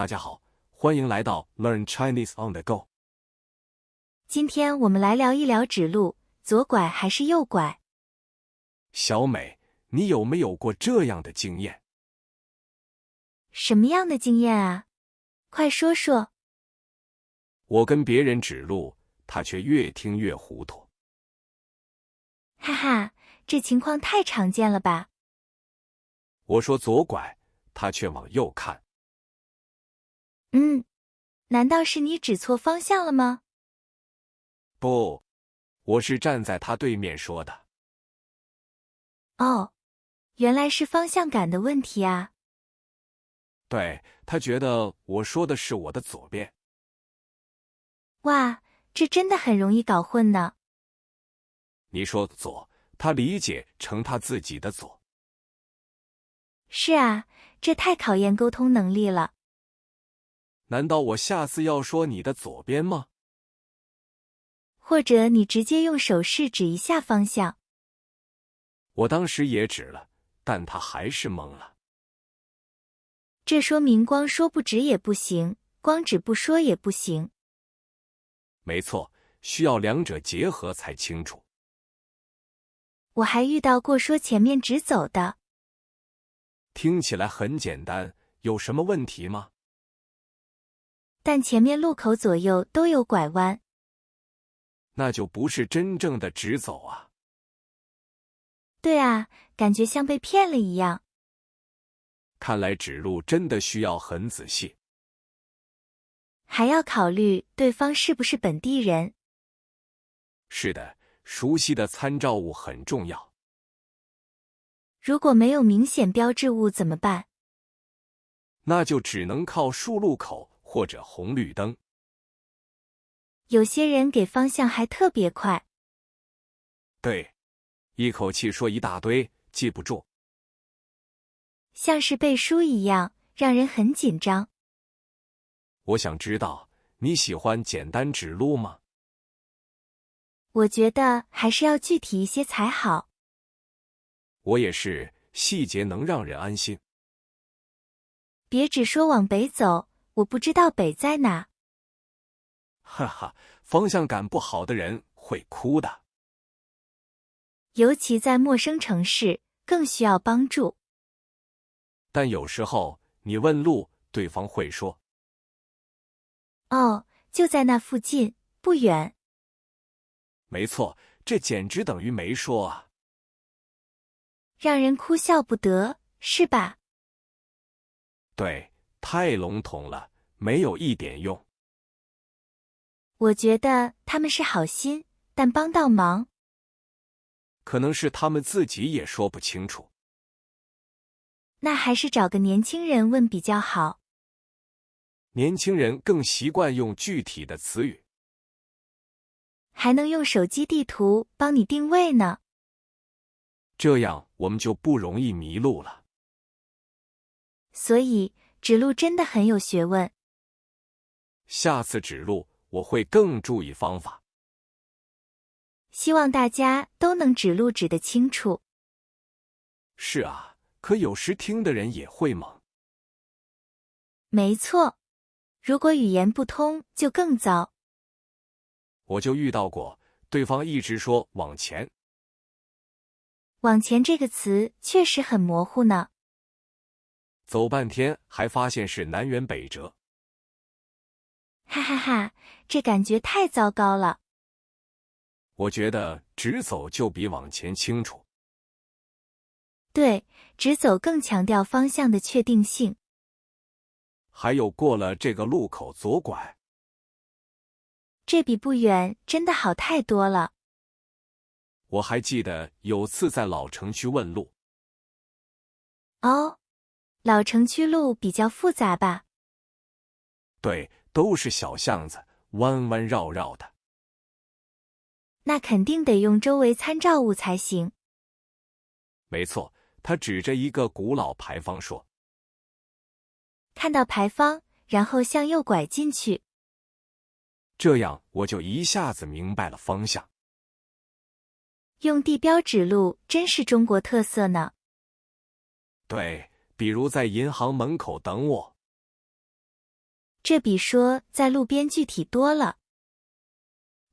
家好，欢迎来到 Learn Chinese on the Go。今天我们来聊一聊指路，左拐还是右拐？小美，你有没有过这样的经验？什么样的经验啊？快说说。我跟别人指路，他却越听越糊涂。哈哈，这情况太常见了吧？我说左拐，他却往右看。难道是你指错方向了吗？不，我是站在他对面说的。哦，原来是方向感的问题啊。对，他觉得我说的是我的左边。哇，这真的很容易搞混呢。你说左，他理解成他自己的左。是啊，这太考验沟通能力了。难道我下次要说你的左边吗？或者你直接用手势指一下方向。我当时也指了，但他还是懵了。这说明光说不指也不行，光指不说也不行。没错，需要两者结合才清楚。我还遇到过说前面直走的。听起来很简单，有什么问题吗？但前面路口左右都有拐弯。那就不是真正的直走啊。对啊，感觉像被骗了一样。看来指路真的需要很仔细。还要考虑对方是不是本地人。是的，熟悉的参照物很重要。如果没有明显标志物怎么办？那就只能靠树路口或者红绿灯。有些人给方向还特别快。对，一口气说一大堆，记不住。像是背书一样，让人很紧张。我想知道，你喜欢简单指路吗？我觉得还是要具体一些才好。我也是，细节能让人安心。别只说往北走，我不知道北在哪。哈哈，方向感不好的人会哭的。尤其在陌生城市，更需要帮助。但有时候你问路，对方会说：“哦，就在那附近，不远。”没错，这简直等于没说啊！让人哭笑不得，是吧？对，太笼统了，没有一点用。我觉得他们是好心，但帮倒忙。可能是他们自己也说不清楚。那还是找个年轻人问比较好。年轻人更习惯用具体的词语，还能用手机地图帮你定位呢。这样我们就不容易迷路了。所以指路真的很有学问。下次指路我会更注意方法。希望大家都能指路指得清楚。是啊，可有时听的人也会懵。没错，如果语言不通就更糟。我就遇到过，对方一直说往前。往前这个词确实很模糊呢。走半天还发现是南辕北辙。哈哈哈，这感觉太糟糕了。我觉得直走就比往前清楚。对，直走更强调方向的确定性。还有过了这个路口左拐。这比不远真的好太多了。我还记得有次在老城区问路。哦，老城区路比较复杂吧？对，都是小巷子，弯弯绕绕的。那肯定得用周围参照物才行。没错，他指着一个古老牌坊说：“看到牌坊，然后向右拐进去。”这样我就一下子明白了方向。用地标指路真是中国特色呢。对，比如在银行门口等我。这比说在路边具体多了。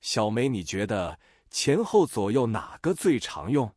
小梅，你觉得前后左右哪个最常用？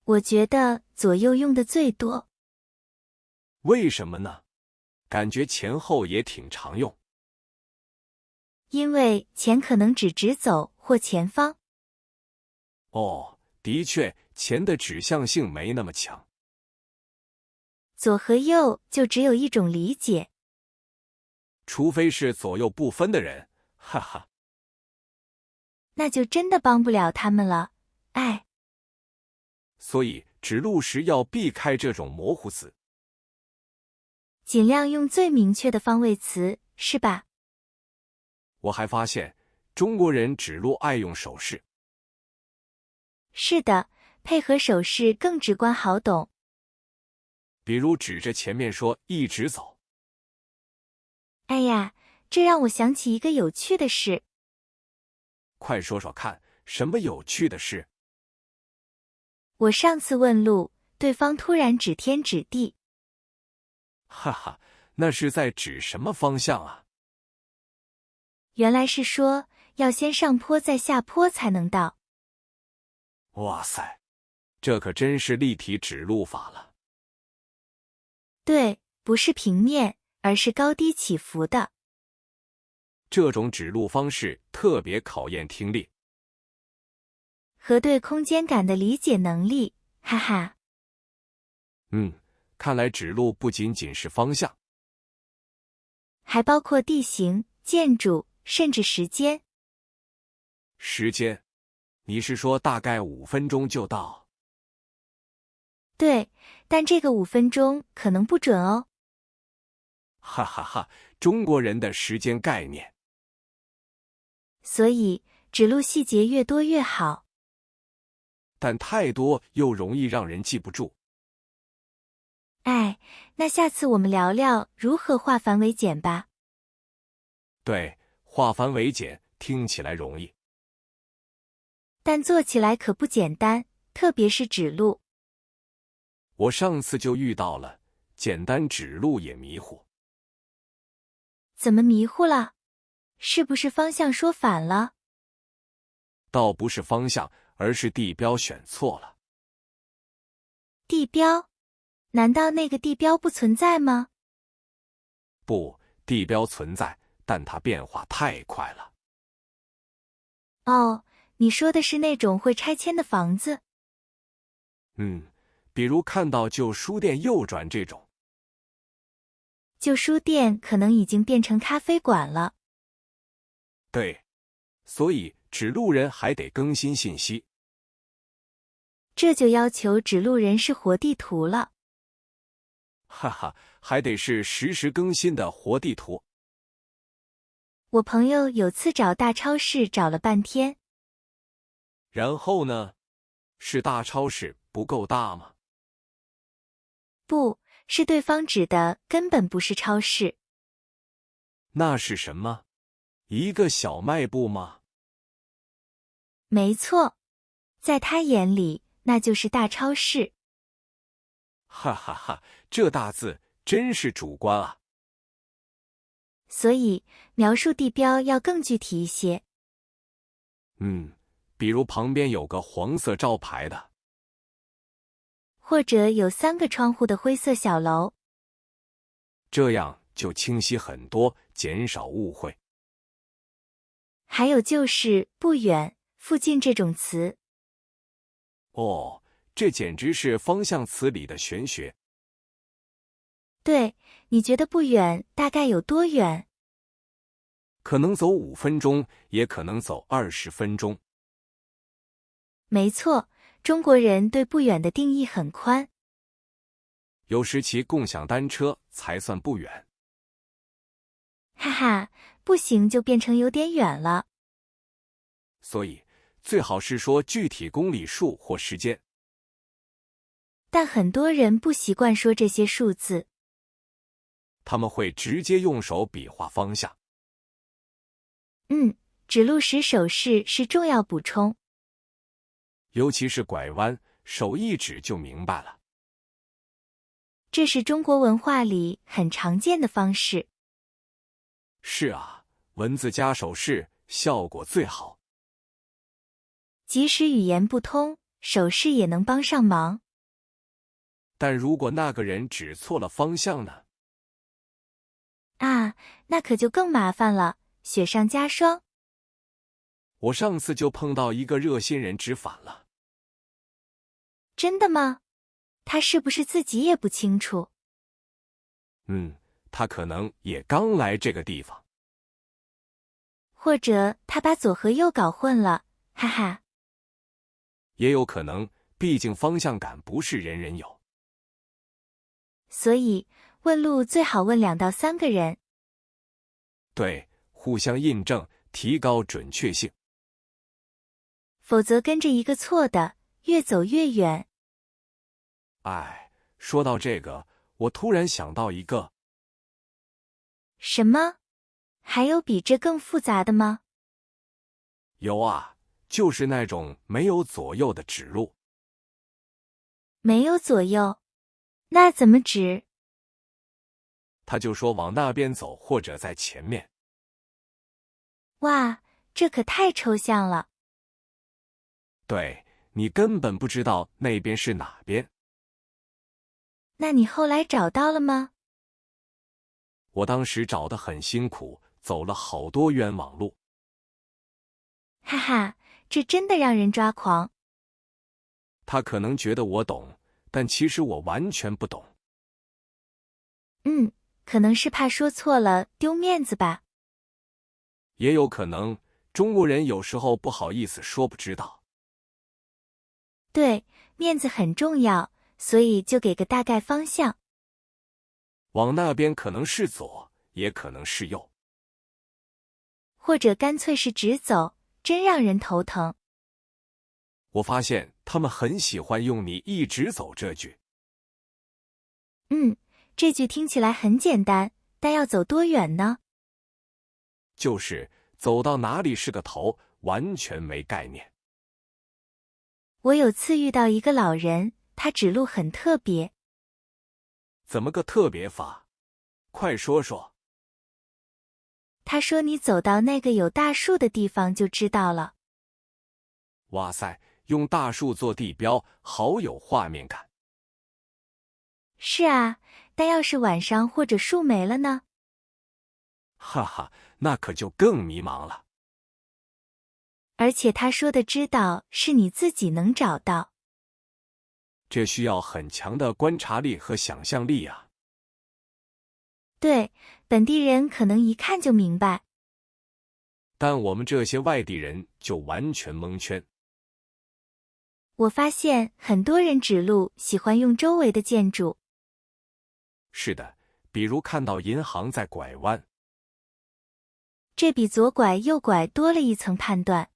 我觉得左右用的最多。为什么呢？感觉前后也挺常用。因为前可能指直走或前方。哦，的确，前的指向性没那么强。左和右就只有一种理解。除非是左右不分的人，哈哈。那就真的帮不了他们了，哎。所以指路时要避开这种模糊词，尽量用最明确的方位词，是吧？我还发现中国人指路爱用手势。是的，配合手势更直观好懂。比如指着前面说一直走。哎呀，这让我想起一个有趣的事。快说说看，什么有趣的事？我上次问路，对方突然指天指地。哈哈，那是在指什么方向啊？原来是说要先上坡再下坡才能到。哇塞，这可真是立体指路法了。对，不是平面，而是高低起伏的。这种指路方式特别考验听力和对空间感的理解能力，哈哈。看来指路不仅仅是方向，还包括地形、建筑，甚至时间。时间，你是说大概5分钟就到？对，但这个5分钟可能不准哦。哈哈哈，中国人的时间概念。所以，指路细节越多越好。但太多又容易让人记不住。哎，那下次我们聊聊如何化繁为简吧。对，化繁为简听起来容易，但做起来可不简单，特别是指路。我上次就遇到了，简单指路也迷糊。怎么迷糊了？是不是方向说反了？倒不是方向，而是地标选错了。地标？难道那个地标不存在吗？不，地标存在，但它变化太快了。哦，你说的是那种会拆迁的房子？比如看到旧书店右转这种。旧书店可能已经变成咖啡馆了。对，所以指路人还得更新信息。这就要求指路人是活地图了。哈哈，还得是实时更新的活地图。我朋友有次找大超市找了半天。然后呢？是大超市不够大吗？不，是对方指的根本不是超市。那是什么？一个小卖部吗？没错，在他眼里那就是大超市。哈哈哈，这大字真是主观啊。所以描述地标要更具体一些。比如旁边有个黄色招牌的，或者有3个窗户的灰色小楼。这样就清晰很多，减少误会。还有就是不远、附近这种词。哦，这简直是方向词里的玄学。对，你觉得不远大概有多远？可能走5分钟，也可能走20分钟。没错，中国人对不远的定义很宽。有时骑共享单车才算不远。哈哈，步行就变成有点远了。所以，最好是说具体公里数或时间。但很多人不习惯说这些数字。他们会直接用手比划方向。指路时手势是重要补充。尤其是拐弯，手一指就明白了。这是中国文化里很常见的方式。是啊，文字加手势，效果最好。即使语言不通，手势也能帮上忙。但如果那个人指错了方向呢？啊，那可就更麻烦了，雪上加霜。我上次就碰到一个热心人指反了。真的吗？他是不是自己也不清楚？他可能也刚来这个地方。或者他把左和右搞混了，哈哈。也有可能，毕竟方向感不是人人有。所以问路最好问2到3个人。对，互相印证，提高准确性。否则跟着一个错的，越走越远。哎，说到这个，我突然想到一个。什么？还有比这更复杂的吗？有啊，就是那种没有左右的指路。没有左右，那怎么指？他就说往那边走，或者在前面。哇，这可太抽象了。对，你根本不知道那边是哪边。那你后来找到了吗？我当时找得很辛苦，走了好多冤枉路。哈哈，这真的让人抓狂。他可能觉得我懂，但其实我完全不懂。可能是怕说错了丢面子吧。也有可能，中国人有时候不好意思说不知道。对，面子很重要，所以就给个大概方向。往那边可能是左，也可能是右。或者干脆是直走，真让人头疼。我发现他们很喜欢用“你一直走”这句。这句听起来很简单，但要走多远呢？就是走到哪里是个头，完全没概念。我有次遇到一个老人，他指路很特别。怎么个特别法？快说说。他说你走到那个有大树的地方就知道了。哇塞，用大树做地标，好有画面感。是啊，但要是晚上或者树没了呢？哈哈，那可就更迷茫了。而且他说的知道是你自己能找到。这需要很强的观察力和想象力啊。对，本地人可能一看就明白。但我们这些外地人就完全蒙圈。我发现很多人指路喜欢用周围的建筑。是的，比如看到银行在拐弯。这比左拐右拐多了一层判断。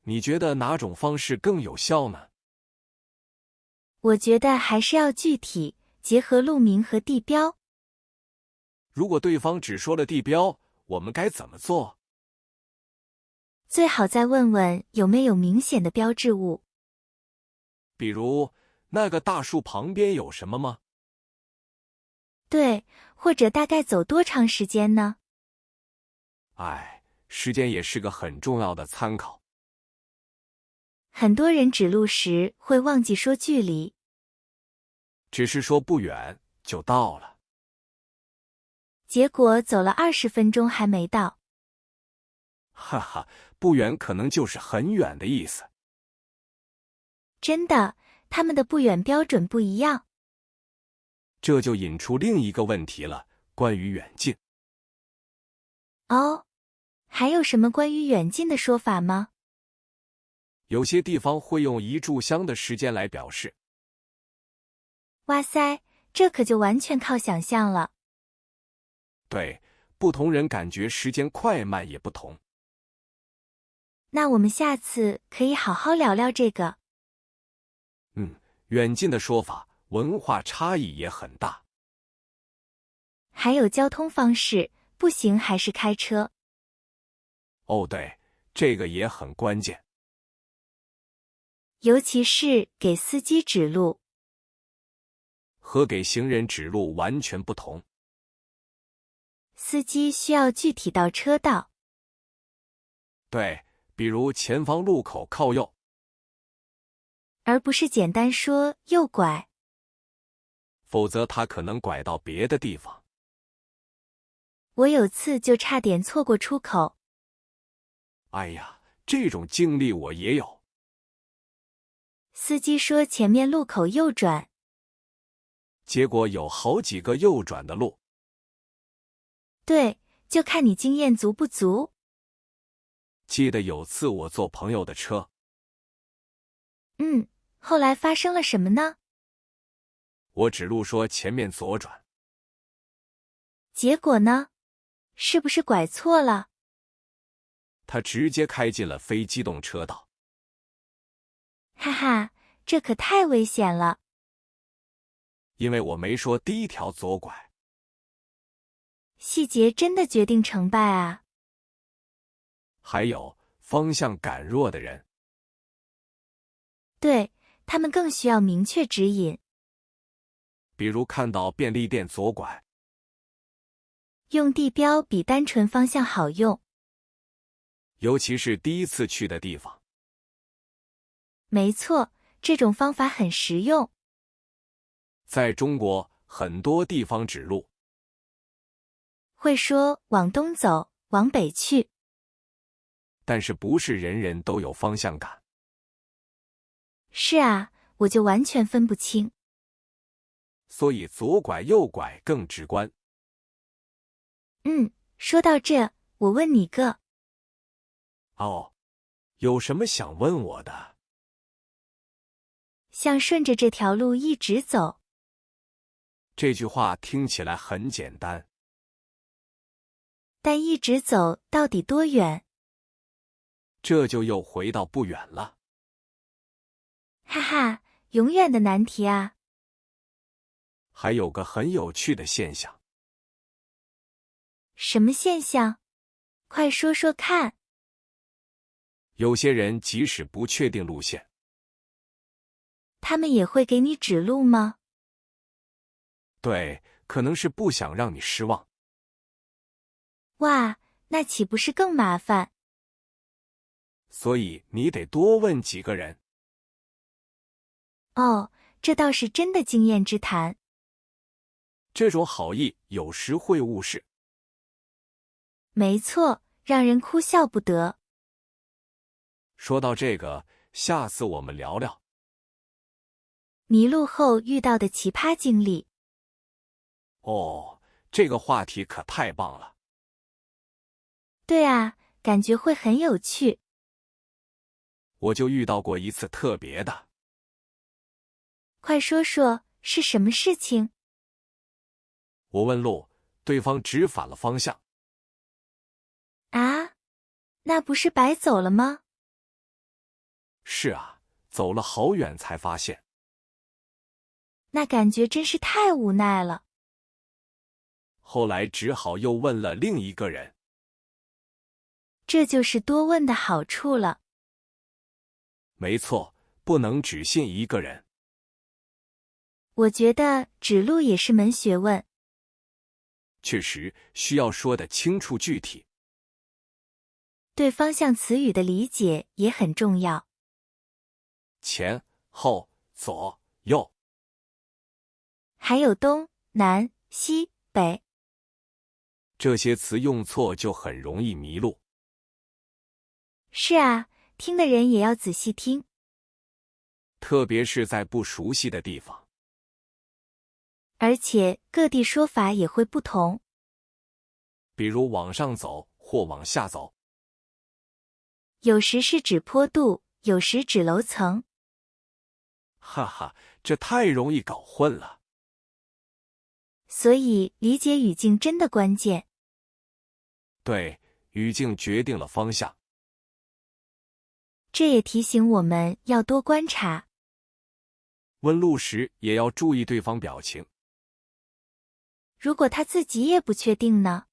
你觉得哪种方式更有效呢？我觉得还是要具体，结合路名和地标。如果对方只说了地标，我们该怎么做？最好再问问有没有明显的标志物。比如，那个大树旁边有什么吗？对，或者大概走多长时间呢？时间也是个很重要的参考。很多人指路时会忘记说距离，只是说不远就到了。结果走了20分钟还没到。哈哈，不远可能就是很远的意思。真的，他们的不远标准不一样。这就引出另一个问题了，关于远近。哦，还有什么关于远近的说法吗？有些地方会用一炷香的时间来表示。哇塞，这可就完全靠想象了。对，不同人感觉时间快慢也不同。那我们下次可以好好聊聊这个。远近的说法，文化差异也很大。还有交通方式，步行还是开车？哦，对，这个也很关键。尤其是给司机指路。和给行人指路完全不同。司机需要具体到车道。对，比如前方路口靠右，而不是简单说右拐。否则他可能拐到别的地方。我有次就差点错过出口。哎呀，这种经历我也有。司机说前面路口右转，结果有好几个右转的路。对，就看你经验足不足。记得有次我坐朋友的车，后来发生了什么呢？我指路说前面左转，结果呢？是不是拐错了？他直接开进了非机动车道。哈哈，这可太危险了。因为我没说第一条左拐。细节真的决定成败啊。还有方向感弱的人，对，他们更需要明确指引。比如看到便利店左拐，用地标比单纯方向好用。尤其是第一次去的地方。没错，这种方法很实用。在中国，很多地方指路会说往东走，往北去。但是不是人人都有方向感。是啊，我就完全分不清。所以左拐右拐更直观。说到这，我问你个。哦，有什么想问我的？像顺着这条路一直走。这句话听起来很简单，但一直走到底多远？这就又回到不远了。哈哈，永远的难题啊。还有个很有趣的现象。什么现象？快说说看。有些人即使不确定路线，他们也会给你指路吗？对，可能是不想让你失望。哇，那岂不是更麻烦？所以你得多问几个人。哦，这倒是真的经验之谈。这种好意有时会误事。没错，让人哭笑不得。说到这个，下次我们聊聊迷路后遇到的奇葩经历。哦，这个话题可太棒了。对啊，感觉会很有趣。我就遇到过一次特别的。快说说，是什么事情？我问路，对方指反了方向。啊？那不是白走了吗？是啊，走了好远才发现。那感觉真是太无奈了。后来只好又问了另一个人。这就是多问的好处了。没错，不能只信一个人。我觉得指路也是门学问。确实需要说得清楚具体。对方向词语的理解也很重要。前、后、左、右，还有东、南、西、北，这些词用错就很容易迷路。是啊，听的人也要仔细听。特别是在不熟悉的地方。而且各地说法也会不同。比如往上走或往下走。有时是指坡度，有时指楼层。哈哈，这太容易搞混了。所以理解语境真的关键。对，语境决定了方向。这也提醒我们要多观察。问路时也要注意对方表情。如果他自己也不确定呢？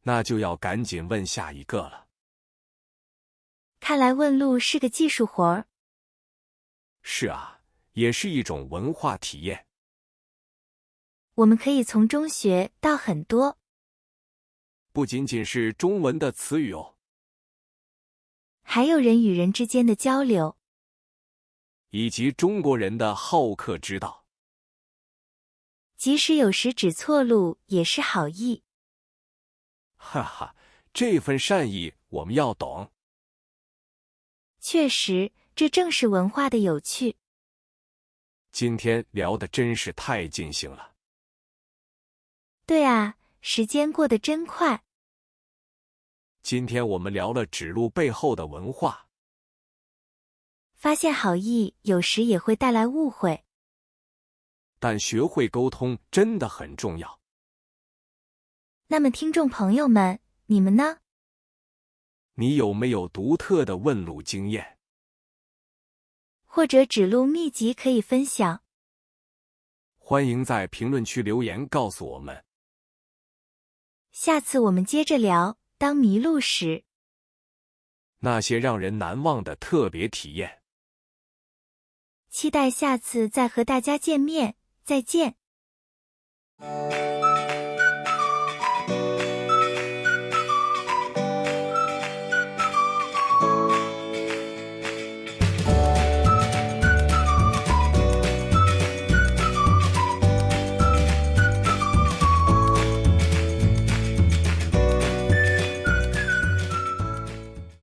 那就要赶紧问下一个了。看来问路是个技术活儿。是啊，也是一种文化体验。我们可以从中学到很多，不仅仅是中文的词语哦，还有人与人之间的交流，以及中国人的好客之道。即使有时指错路也是好意。哈哈，这份善意我们要懂。确实，这正是文化的有趣。今天聊得真是太尽兴了。对啊，时间过得真快。今天我们聊了指路背后的文化，发现好意有时也会带来误会，但学会沟通真的很重要。那么听众朋友们，你们呢？你有没有独特的问路经验？或者指路秘籍可以分享？欢迎在评论区留言告诉我们。下次我们接着聊，当迷路时，那些让人难忘的特别体验。期待下次再和大家见面，再见。